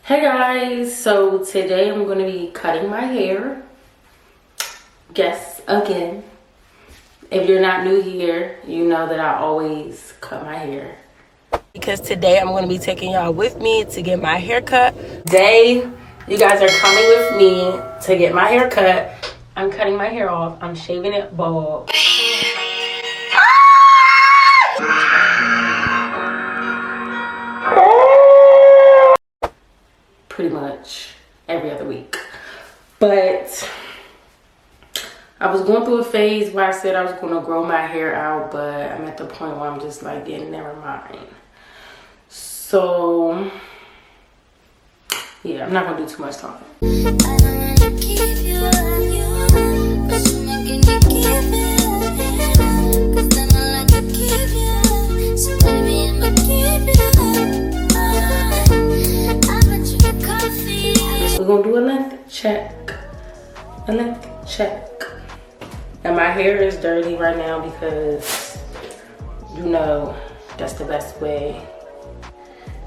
Hey guys, so today I'm going to be cutting my hair. Guess again. If you're not new here, you know that I always cut my hair. Because today I'm going to be taking y'all with me to get my hair cut. Today, you guys are coming with me to get my hair cut. I'm cutting my hair off. I'm shaving it bald. Pretty much every other week. But I was going through a phase where I said I was going to grow my hair out, but I'm at the point where I'm just like, yeah, never mind. So yeah, I'm not gonna do too much talking. We're gonna do a length check. A length check. And my hair is dirty right now because, you know, that's the best way.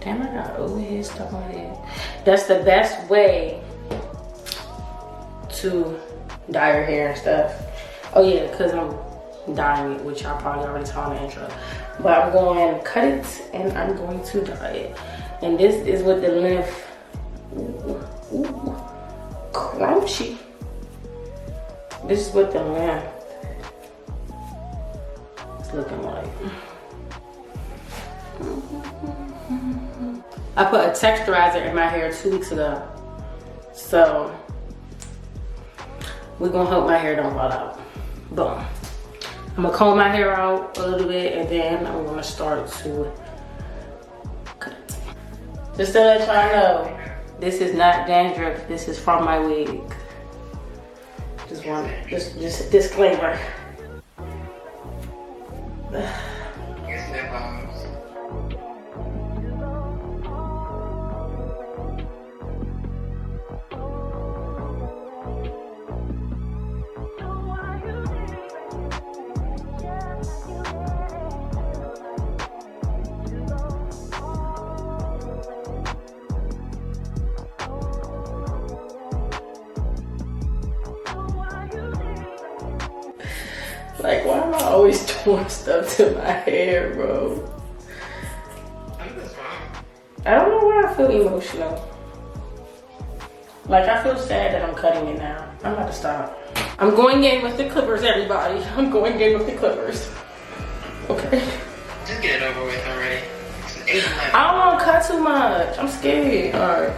Damn, I got overhead stuff on here. That's the best way to dye your hair and stuff. Oh yeah, because I'm dyeing it, which I probably already saw in the intro. But I'm going to cut it and I'm going to dye it. And this is what the length, ooh, crunchy. This is what the length is looking like. I put a texturizer in my hair 2 weeks ago. So we're gonna hope my hair don't fall out. Boom. I'm gonna comb my hair out a little bit and then I'm gonna start to cut it. Just to let y'all know, this is not dandruff, this is from my wig. Just a disclaimer. Like, why am I always doing stuff to my hair, bro? I don't know why I feel emotional. Like, I feel sad that I'm cutting it now. I'm about to stop. I'm going in with the clippers, everybody. I'm going in with the clippers. Okay. Just get it over with already. I don't want to cut too much. I'm scared. Alright.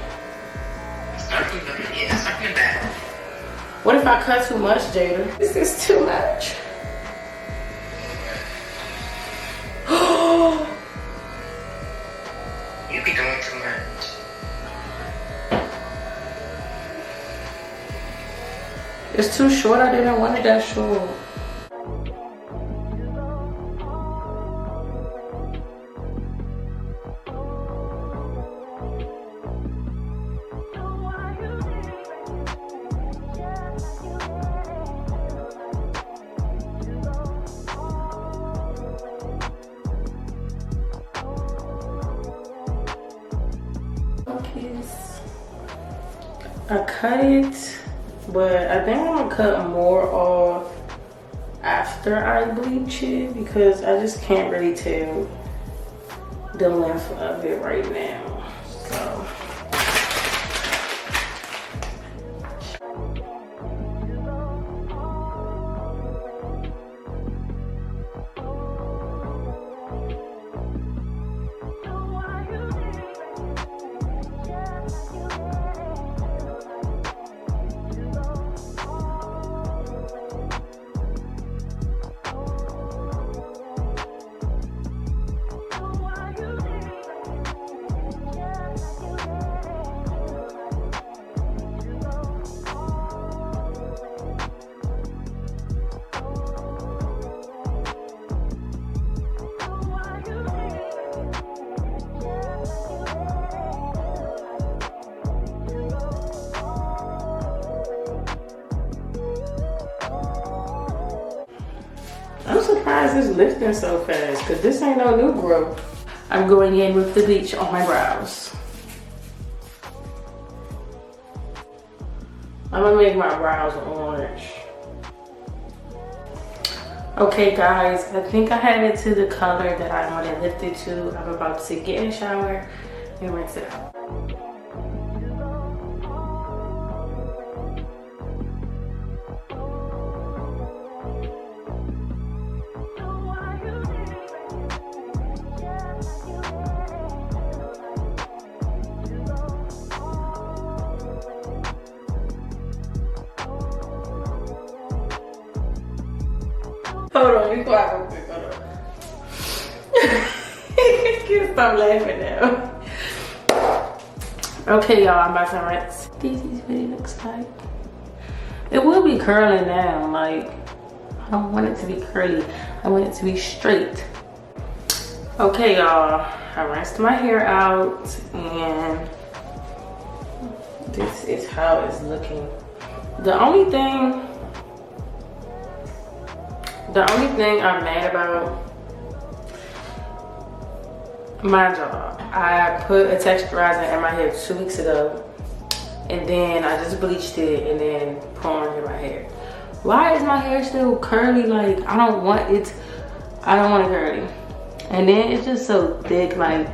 Start coming back. What if I cut too much, Jada? This is too much. You be doing too much. It's too short. I didn't want it that short. I cut it, but I think I'm gonna cut more off after I bleach it because I just can't really tell the length of it right now. So I'm surprised it's lifting so fast because this ain't no new growth. I'm going in with the bleach on my brows. I'm gonna make my brows orange. Okay guys, I think I have it to the color that I want to lift it to. I'm about to get in the shower and rinse it out. Hold on, be quiet real quick, hold on. Can't stop laughing now. Okay, y'all, I'm about to rinse. This is what it looks like. It will be curling down, like, I don't want it to be curly. I want it to be straight. Okay, y'all, I rinsed my hair out, and this is how it's looking. The only thing I'm mad about, mind y'all, I put a texturizer in my hair 2 weeks ago, and then I just bleached it and then put on in my hair. Why is my hair still curly? Like, I don't want it curly. And then it's just so thick, like,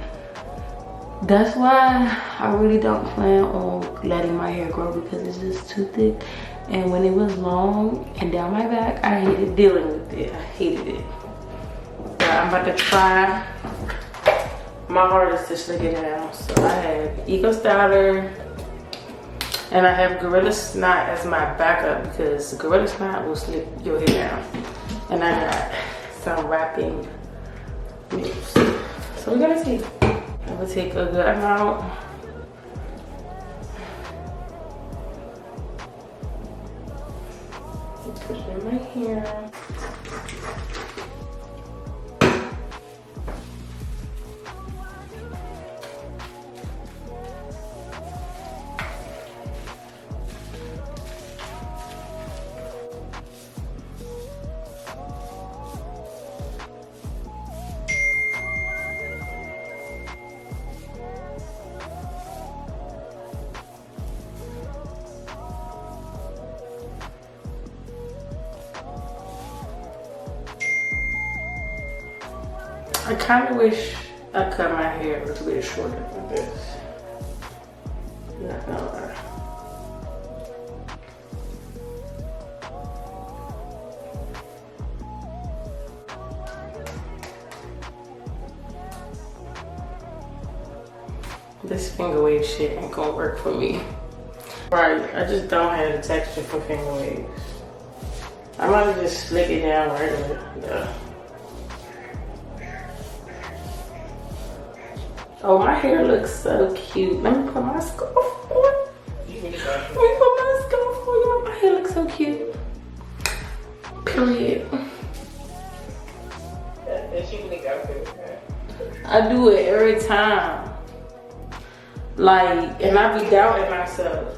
that's why I really don't plan on letting my hair grow, because it's just too thick. And when it was long and down my back, I hated dealing with it. I hated it. But I'm about to try my hardest to slick it down. So I have Eco Styler, and I have Gorilla Snot as my backup, because Gorilla Snot will slick your hair down. And I got some wrapping mousse. So we're gonna see. I'm gonna take a good amount. Put it in my hair. I kind of wish I cut my hair a little bit shorter than this. Not gonna lie. This finger wave shit ain't gonna work for me. Right, I just don't have the texture for finger waves. I might just slick it down regular. Yeah. Oh, my hair looks so cute. Let me put my scarf on. Let me put my scarf on. My hair looks so cute. Period. I do it every time. Like, and I be doubting myself.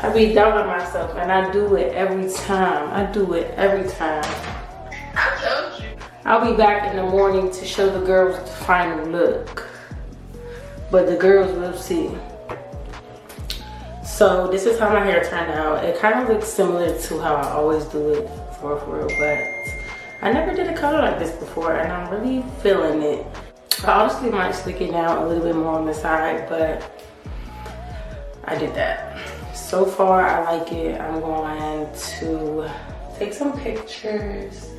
I be doubting myself, and I do it every time. I do it every time. I told you. I'll be back in the morning to show the girls the final look, but the girls will see. So this is how my hair turned out. It kind of looks similar to how I always do it for real, but I never did a color like this before, and I'm really feeling it. I honestly might slick it down a little bit more on the side, but I did that. So far, I like it. I'm going to take some pictures.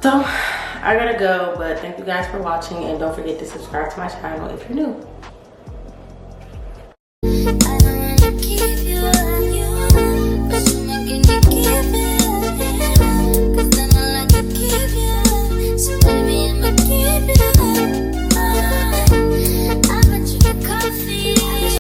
So I gotta go, but thank you guys for watching, and don't forget to subscribe to my channel if you're new.